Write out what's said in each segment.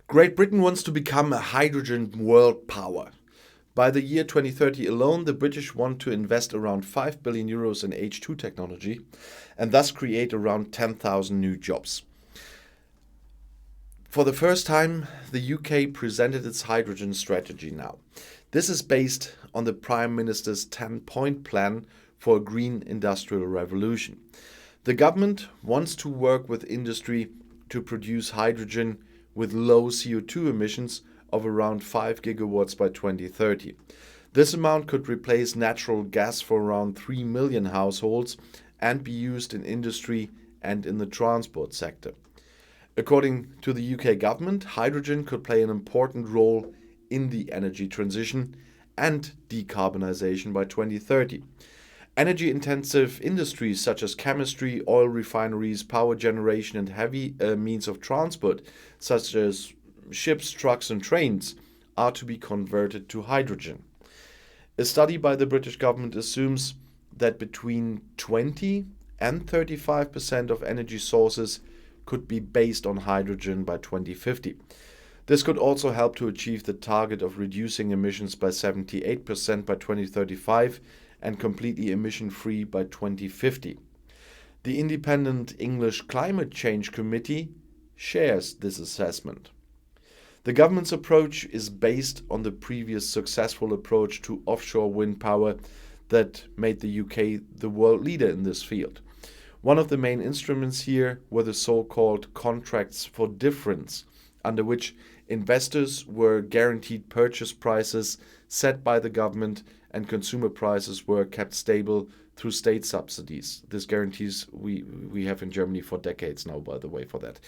Great Britain wants to become a hydrogen world power. By the year 2030 alone, the British want to invest around 5 billion euros in H2 technology and thus create around 10,000 new jobs. For the first time, the UK presented its hydrogen strategy now. This is based on the Prime Minister's 10-point plan for a green industrial revolution. The government wants to work with industry to produce hydrogen with low CO2 emissions of around 5 gigawatts by 2030. This amount could replace natural gas for around 3 million households and be used in industry and in the transport sector. According to the UK government, hydrogen could play an important role in the energy transition and decarbonisation by 2030. Energy-intensive industries such as chemistry, oil refineries, power generation and heavy means of transport such as ships, trucks and trains are to be converted to hydrogen. A study by the British government assumes that between 20 and 35% of energy sources could be based on hydrogen by 2050. This could also help to achieve the target of reducing emissions by 78% by 2035 and completely emission-free by 2050. The Independent English Climate Change Committee shares this assessment. The government's approach is based on the previous successful approach to offshore wind power that made the UK the world leader in this field. One of the main instruments here were the so-called contracts for difference, under which investors were guaranteed purchase prices set by the government and consumer prices were kept stable through state subsidies. This guarantees we have in Germany for decades now, by the way, for that.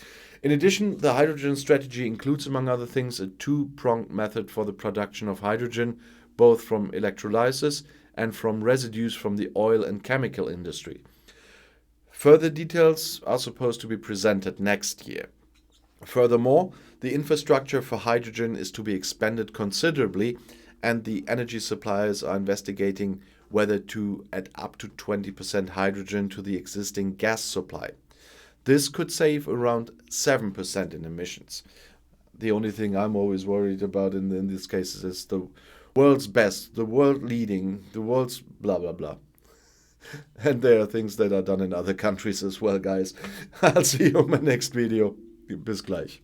In addition, the hydrogen strategy includes, among other things, a two-pronged method for the production of hydrogen, both from electrolysis and from residues from the oil and chemical industry. Further details are supposed to be presented next year. Furthermore, the infrastructure for hydrogen is to be expanded considerably, and the energy suppliers are investigating whether to add up to 20% hydrogen to the existing gas supply. This could save around 7% in emissions. The only thing I'm always worried about in these cases is the world's best, the world leading, the world's blah blah blah. And there are things that are done in other countries as well, guys. I'll see you in my next video. Bis gleich.